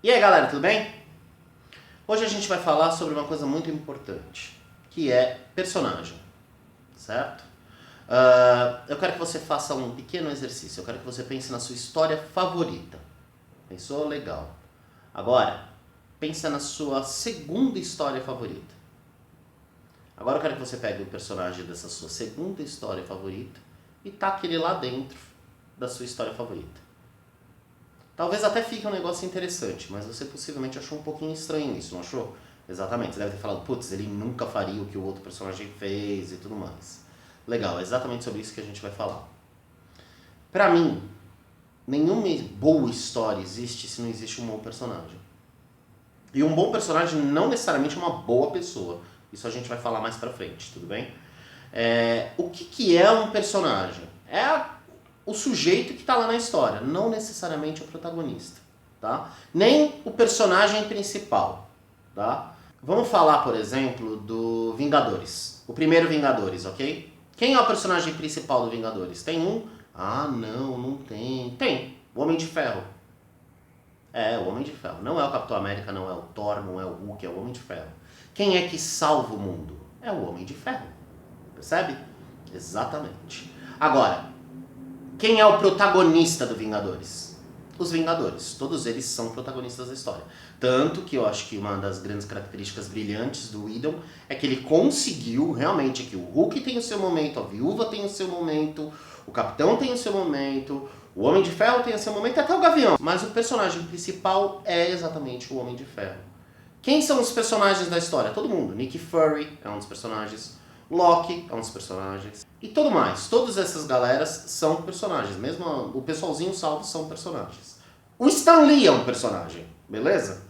E aí galera, tudo bem? Hoje a gente vai falar sobre uma coisa muito importante, que é personagem, certo? Eu quero que você faça um pequeno exercício, eu quero que você pense na sua história favorita. Pensou? Legal. Agora, pensa na sua segunda história favorita. Agora eu quero que você pegue o personagem dessa sua segunda história favorita e taque ele lá dentro da sua história favorita. Talvez até fique um negócio interessante, mas você possivelmente achou um pouquinho estranho isso, não achou? Exatamente, você deve ter falado, putz, ele nunca faria o que o outro personagem fez e tudo mais. Legal, é exatamente sobre isso que a gente vai falar. Pra mim, nenhuma boa história existe se não existe um bom personagem. E um bom personagem não necessariamente é uma boa pessoa. Isso a gente vai falar mais pra frente, tudo bem? O que é um personagem? O sujeito que está lá na história, não necessariamente o protagonista, tá? Nem o personagem principal, tá? Vamos falar, por exemplo, do Vingadores. O primeiro Vingadores, ok? Quem é o personagem principal do Vingadores? Tem um? Ah, não tem. Tem. O Homem de Ferro. É, o Homem de Ferro. Não é o Capitão América, não é o Thor, não é o Hulk, é o Homem de Ferro. Quem é que salva o mundo? É o Homem de Ferro. Percebe? Exatamente. Agora, quem é o protagonista do Vingadores? Os Vingadores. Todos eles são protagonistas da história. Tanto que eu acho que uma das grandes características brilhantes do Whedon é que ele conseguiu realmente que o Hulk tem o seu momento, a Viúva tem o seu momento, o Capitão tem o seu momento, o Homem de Ferro tem o seu momento, até o Gavião. Mas o personagem principal é exatamente o Homem de Ferro. Quem são os personagens da história? Todo mundo. Nick Fury é um dos personagens. Loki é um dos personagens. E tudo mais. Todas essas galeras são personagens. Mesmo o pessoalzinho salvo são personagens. O Stan Lee é um personagem. Beleza?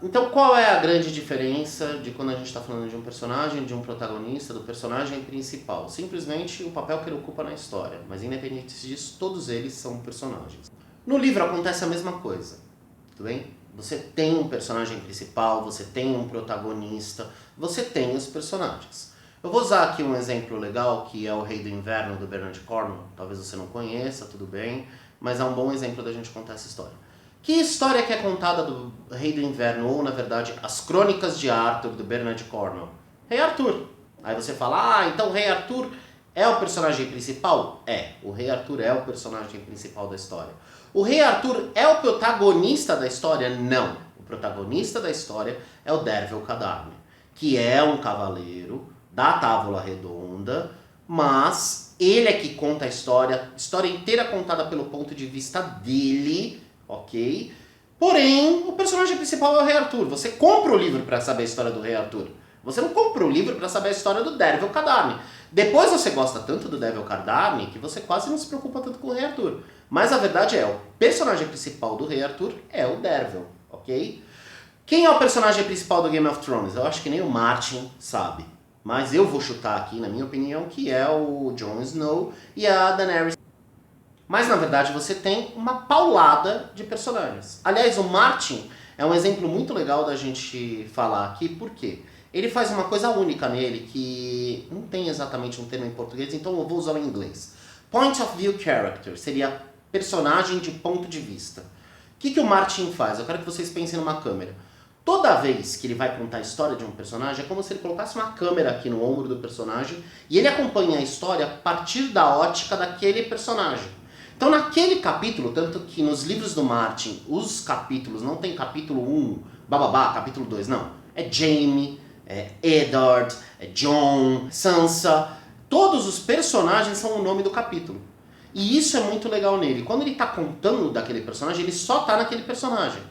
Então qual é a grande diferença de quando a gente está falando de um personagem, de um protagonista, do personagem principal? Simplesmente o papel que ele ocupa na história. Mas independente disso, todos eles são personagens. No livro acontece a mesma coisa. Tudo bem? Você tem um personagem principal, você tem um protagonista, você tem os personagens. Eu vou usar aqui um exemplo legal, que é o Rei do Inverno, do Bernard Cornwell. Talvez você não conheça, tudo bem, mas é um bom exemplo da gente contar essa história. Que história que é contada do Rei do Inverno, ou na verdade, as Crônicas de Arthur, do Bernard Cornwell? Rei Arthur. Aí você fala, então o Rei Arthur é o personagem principal? É, o Rei Arthur é o personagem principal da história. O Rei Arthur é o protagonista da história? Não. O protagonista da história é o Dervel Cadarne, que é um cavaleiro da Távola Redonda, mas ele é que conta a história inteira contada pelo ponto de vista dele, ok? Porém, o personagem principal é o Rei Arthur. Você compra o livro para saber a história do Rei Arthur. Você não compra o livro para saber a história do Dervel Cadarne. Depois você gosta tanto do Dervel Cadarne que você quase não se preocupa tanto com o Rei Arthur. Mas a verdade é, o personagem principal do Rei Arthur é o Dervel, ok? Quem é o personagem principal do Game of Thrones? Eu acho que nem o Martin sabe. Mas eu vou chutar aqui, na minha opinião, que é o Jon Snow e a Daenerys. Mas na verdade você tem uma paulada de personagens. Aliás, o Martin é um exemplo muito legal da gente falar aqui, por quê? Ele faz uma coisa única nele, que não tem exatamente um termo em português, então eu vou usar o em inglês. Point of View Character seria personagem de ponto de vista. O que o Martin faz? Eu quero que vocês pensem numa câmera. Toda vez que ele vai contar a história de um personagem, é como se ele colocasse uma câmera aqui no ombro do personagem e ele acompanha a história a partir da ótica daquele personagem. Então naquele capítulo, tanto que nos livros do Martin, os capítulos, não tem capítulo 1, bababá, capítulo 2, não. É Jaime, é Eddard, é Jon, Sansa. Todos os personagens são o nome do capítulo. E isso é muito legal nele. Quando ele está contando daquele personagem, ele só está naquele personagem.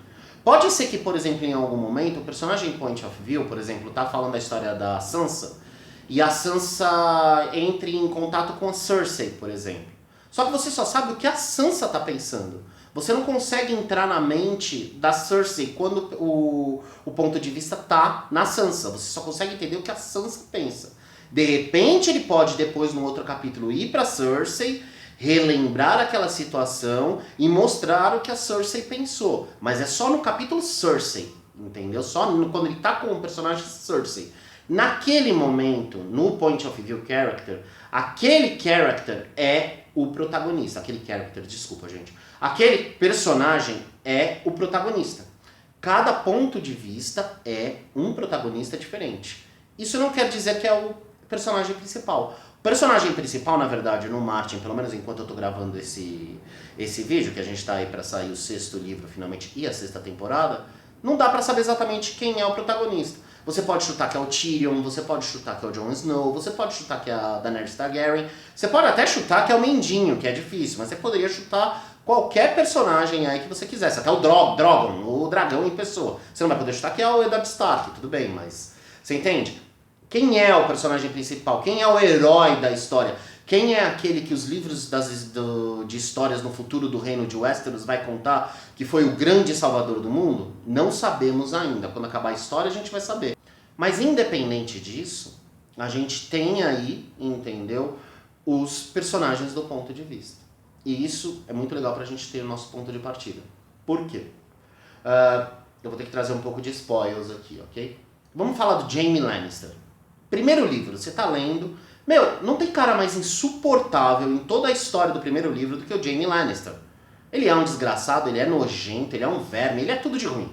Pode ser que, por exemplo, em algum momento, o personagem Point of View, por exemplo, está falando da história da Sansa, e a Sansa entre em contato com a Cersei, por exemplo. Só que você só sabe o que a Sansa está pensando. Você não consegue entrar na mente da Cersei quando o ponto de vista está na Sansa. Você só consegue entender o que a Sansa pensa. De repente ele pode depois no outro capítulo ir para Cersei, relembrar aquela situação e mostrar o que a Cersei pensou. Mas é só no capítulo Cersei, entendeu? Só quando ele está com o personagem Cersei. Naquele momento, no Point of View Character, Aquele character é o protagonista. Aquele character, desculpa, gente. Aquele personagem é o protagonista. Cada ponto de vista é um protagonista diferente. Isso não quer dizer que é o personagem principal. O personagem principal, na verdade, no Martin, pelo menos enquanto eu tô gravando esse vídeo, que a gente tá aí pra sair o 6º livro finalmente e a 6ª temporada, não dá pra saber exatamente quem é o protagonista. Você pode chutar que é o Tyrion, você pode chutar que é o Jon Snow, você pode chutar que é a Daenerys Targaryen, você pode até chutar que é o Mendinho, que é difícil, mas você poderia chutar qualquer personagem aí que você quisesse, até o Drogon, o dragão em pessoa. Você não vai poder chutar que é o Eddard Stark, tudo bem, mas você entende? Quem é o personagem principal? Quem é o herói da história? Quem é aquele que os livros de histórias no futuro do reino de Westeros vai contar que foi o grande salvador do mundo? Não sabemos ainda. Quando acabar a história a gente vai saber. Mas independente disso, a gente tem aí, entendeu, os personagens do ponto de vista. E isso é muito legal pra gente ter o nosso ponto de partida. Por quê? Eu vou ter que trazer um pouco de spoilers aqui, ok? Vamos falar do Jaime Lannister. Primeiro livro, você tá lendo... Meu, não tem cara mais insuportável em toda a história do primeiro livro do que o Jaime Lannister. Ele é um desgraçado, ele é nojento, ele é um verme, ele é tudo de ruim.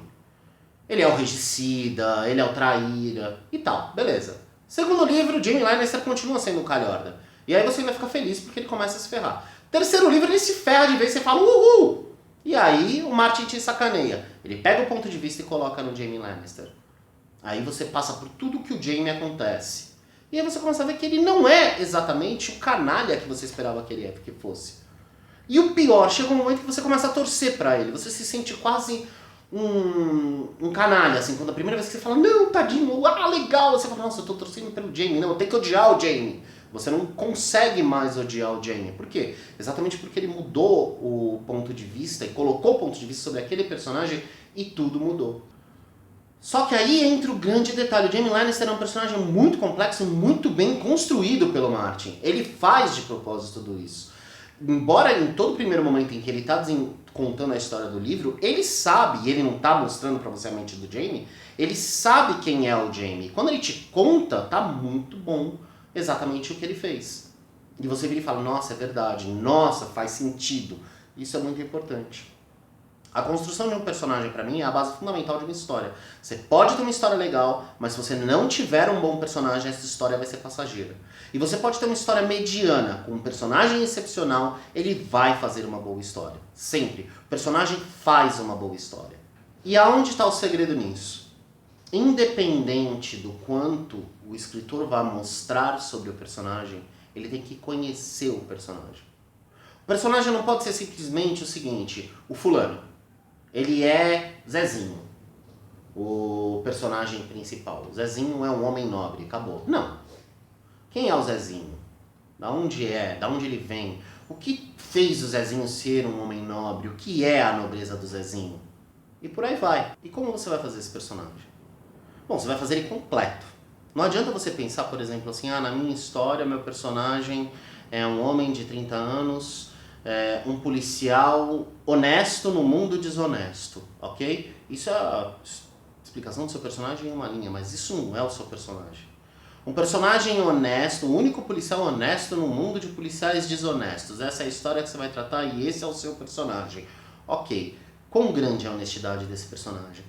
Ele é o regicida, ele é o traíra e tal, beleza. Segundo livro, Jaime Lannister continua sendo um calhorda. E aí você vai ficar feliz porque ele começa a se ferrar. Terceiro livro, ele se ferra de vez e você fala uhul! E aí o Martin te sacaneia. Ele pega o ponto de vista e coloca no Jaime Lannister. Aí você passa por tudo que o Jaime acontece. E aí você começa a ver que ele não é exatamente o canalha que você esperava que ele fosse. E o pior, chega um momento que você começa a torcer pra ele. Você se sente quase um canalha, assim, quando a primeira vez que você fala, não, tadinho, legal, você fala, nossa, eu tô torcendo pelo Jaime, não, eu tenho que odiar o Jaime. Você não consegue mais odiar o Jaime. Por quê? Exatamente porque ele mudou o ponto de vista e colocou o ponto de vista sobre aquele personagem e tudo mudou. Só que aí entra o grande detalhe. O Jaime Lannister é um personagem muito complexo e muito bem construído pelo Martin. Ele faz de propósito tudo isso. Embora em todo primeiro momento em que ele está contando a história do livro, ele sabe, e ele não está mostrando pra você a mente do Jaime, ele sabe quem é o Jaime. Quando ele te conta, tá muito bom exatamente o que ele fez. E você vira e fala, nossa, é verdade, nossa, faz sentido. Isso é muito importante. A construção de um personagem, pra mim, é a base fundamental de uma história. Você pode ter uma história legal, mas se você não tiver um bom personagem, essa história vai ser passageira. E você pode ter uma história mediana, com um personagem excepcional, ele vai fazer uma boa história. Sempre. O personagem faz uma boa história. E aonde está o segredo nisso? Independente do quanto o escritor vai mostrar sobre o personagem, ele tem que conhecer o personagem. O personagem não pode ser simplesmente o seguinte, o fulano. Ele é Zezinho, o personagem principal. O Zezinho é um homem nobre, acabou. Não. Quem é o Zezinho? Da onde é? Da onde ele vem? O que fez o Zezinho ser um homem nobre? O que é a nobreza do Zezinho? E por aí vai. E como você vai fazer esse personagem? Bom, você vai fazer ele completo. Não adianta você pensar, por exemplo, assim, na minha história, meu personagem é um homem de 30 anos... um policial honesto no mundo desonesto, ok? Isso é a explicação do seu personagem em uma linha, mas isso não é o seu personagem. Um personagem honesto, o único policial honesto no mundo de policiais desonestos. Essa é a história que você vai tratar e esse é o seu personagem. Ok, quão grande é a honestidade desse personagem?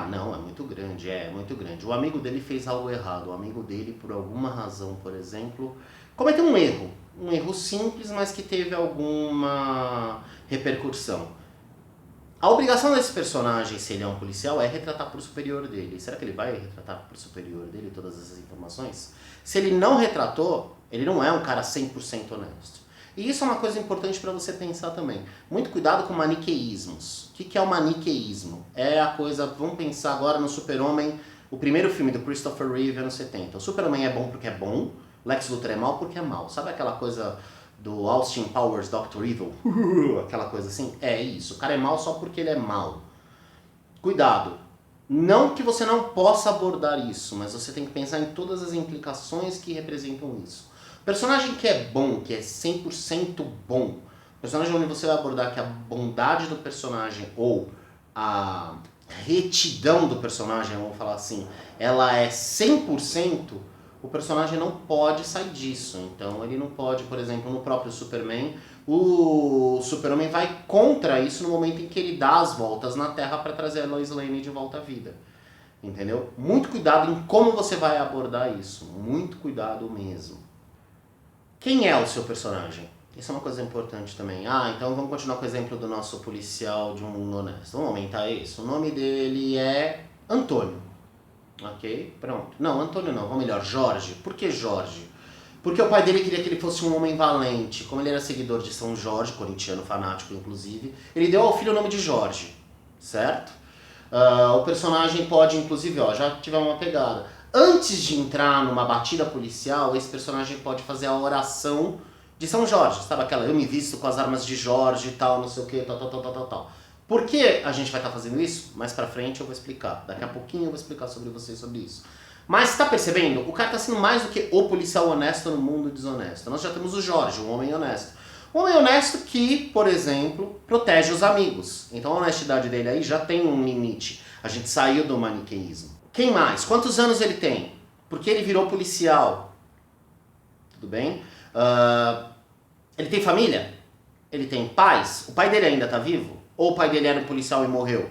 Não, é muito grande. O amigo dele fez algo errado, o amigo dele, por alguma razão, por exemplo, cometeu um erro. Um erro simples, mas que teve alguma repercussão. A obrigação desse personagem, se ele é um policial, é retratar pro superior dele. Será que ele vai retratar pro superior dele todas essas informações? Se ele não retratou, ele não é um cara 100% honesto. E isso é uma coisa importante para você pensar também. Muito cuidado com maniqueísmos. O que é o maniqueísmo? É a coisa, vamos pensar agora no Super-Homem, o primeiro filme do Christopher Reeve, anos 70. O Super-Homem é bom porque é bom, Lex Luthor é mal porque é mal. Sabe aquela coisa do Austin Powers, Dr. Evil? Aquela coisa assim? É isso. O cara é mal só porque ele é mal. Cuidado. Não que você não possa abordar isso, mas você tem que pensar em todas as implicações que representam isso. Personagem que é bom, que é 100% bom. Personagem onde você vai abordar que a bondade do personagem ou a retidão do personagem, vamos falar assim, ela é 100%. o personagem não pode sair disso. Então ele não pode, por exemplo, no próprio Superman, o Super-Homem vai contra isso no momento em que ele dá as voltas na Terra para trazer a Lois Lane de volta à vida. Entendeu? Muito cuidado em como você vai abordar isso. Muito cuidado mesmo. Quem é o seu personagem? Isso é uma coisa importante também. Então vamos continuar com o exemplo do nosso policial de um honesto. Vamos aumentar isso. O nome dele é Antônio. Ok? Pronto. Não, Antônio não. Vamos melhor. Jorge. Por que Jorge? Porque o pai dele queria que ele fosse um homem valente. Como ele era seguidor de São Jorge, corintiano fanático inclusive, ele deu ao filho o nome de Jorge. Certo? O personagem pode, inclusive, já tiver uma pegada. Antes de entrar numa batida policial, esse personagem pode fazer a oração de São Jorge. Sabe aquela, eu me visto com as armas de Jorge e tal, não sei o que, tal. Por que a gente vai estar fazendo isso? Mais pra frente eu vou explicar. Daqui a pouquinho eu vou explicar sobre vocês sobre isso. Mas tá percebendo? O cara tá sendo mais do que o policial honesto no mundo desonesto. Nós já temos o Jorge, um homem honesto. Um homem honesto que, por exemplo, protege os amigos. Então a honestidade dele aí já tem um limite. A gente saiu do maniqueísmo. Quem mais? Quantos anos ele tem? Porque ele virou policial. Tudo bem? Ele tem família? Ele tem pais? O pai dele ainda tá vivo? Ou o pai dele era um policial e morreu?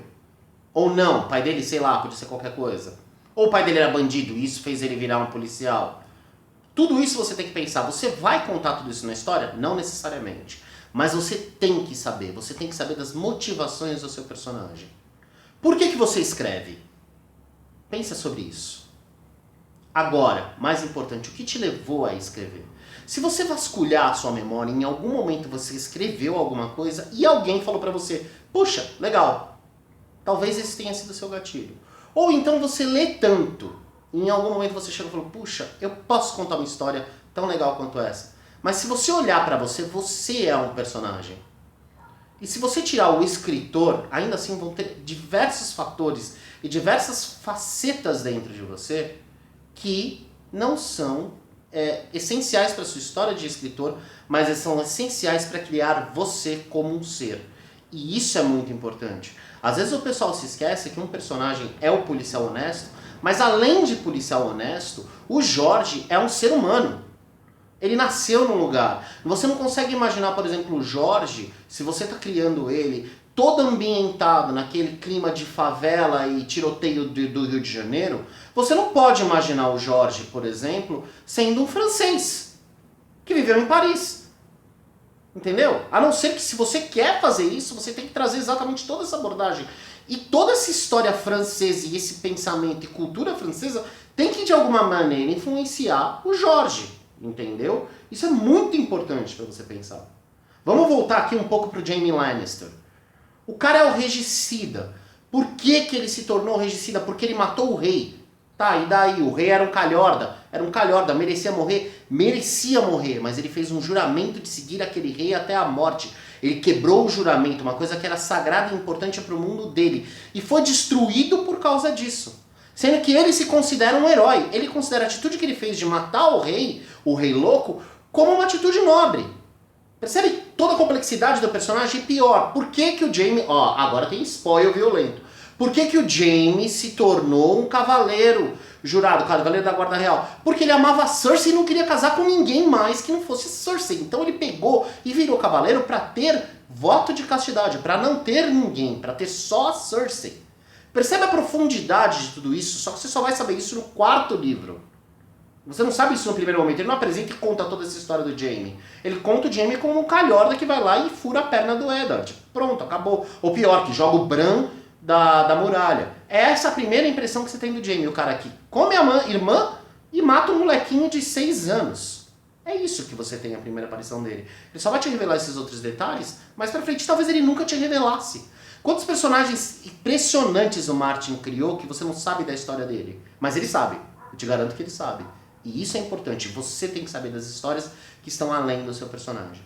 Ou não, o pai dele, sei lá, podia ser qualquer coisa. Ou o pai dele era bandido e isso fez ele virar um policial. Tudo isso você tem que pensar. Você vai contar tudo isso na história? Não necessariamente. Mas você tem que saber. Você tem que saber das motivações do seu personagem. Por que você escreve? Pensa sobre isso. Agora, mais importante, o que te levou a escrever? Se você vasculhar a sua memória, em algum momento você escreveu alguma coisa e alguém falou pra você, puxa, legal, talvez esse tenha sido o seu gatilho. Ou então você lê tanto, e em algum momento você chegou e falou, puxa, eu posso contar uma história tão legal quanto essa. Mas se você olhar pra você, você é um personagem. E se você tirar o escritor, ainda assim vão ter diversos fatores e diversas facetas dentro de você que não são essenciais para a sua história de escritor, mas são essenciais para criar você como um ser. E isso é muito importante. Às vezes o pessoal se esquece que um personagem é o policial honesto, mas além de policial honesto, o Jorge é um ser humano. Ele nasceu num lugar. Você não consegue imaginar, por exemplo, o Jorge, se você está criando ele, todo ambientado naquele clima de favela e tiroteio do Rio de Janeiro, você não pode imaginar o Jorge, por exemplo, sendo um francês que viveu em Paris. Entendeu? A não ser que se você quer fazer isso, você tem que trazer exatamente toda essa abordagem. E toda essa história francesa e esse pensamento e cultura francesa tem que de alguma maneira influenciar o Jorge. Entendeu? Isso é muito importante para você pensar. Vamos voltar aqui um pouco pro Jaime Lannister. O cara é o regicida. Por que ele se tornou regicida? Porque ele matou o rei. Tá, e daí? O rei era um calhorda, merecia morrer, mas ele fez um juramento de seguir aquele rei até a morte. Ele quebrou o juramento, uma coisa que era sagrada e importante para o mundo dele. E foi destruído por causa disso. Sendo que ele se considera um herói. Ele considera a atitude que ele fez de matar o rei louco, como uma atitude nobre. Percebe toda a complexidade do personagem? E pior, por que o Jaime... agora tem spoiler violento. Por que o Jaime se tornou um cavaleiro jurado, cavaleiro da Guarda Real? Porque ele amava a Cersei e não queria casar com ninguém mais que não fosse Cersei. Então ele pegou e virou cavaleiro para ter voto de castidade, para não ter ninguém, para ter só a Cersei. Percebe a profundidade de tudo isso? Só que você só vai saber isso no 4º livro. Você não sabe isso no primeiro momento. Ele não apresenta e conta toda essa história do Jaime. Ele conta o Jaime como um calhorda que vai lá e fura a perna do Eddard. Pronto, acabou. Ou pior, que joga o Bran da muralha. É essa a primeira impressão que você tem do Jaime. O cara que come a irmã e mata um molequinho de 6 anos. É isso que você tem a primeira aparição dele. Ele só vai te revelar esses outros detalhes, mas pra frente talvez ele nunca te revelasse. Quantos personagens impressionantes o Martin criou que você não sabe da história dele? Mas ele sabe. Eu te garanto que ele sabe. E isso é importante. Você tem que saber das histórias que estão além do seu personagem.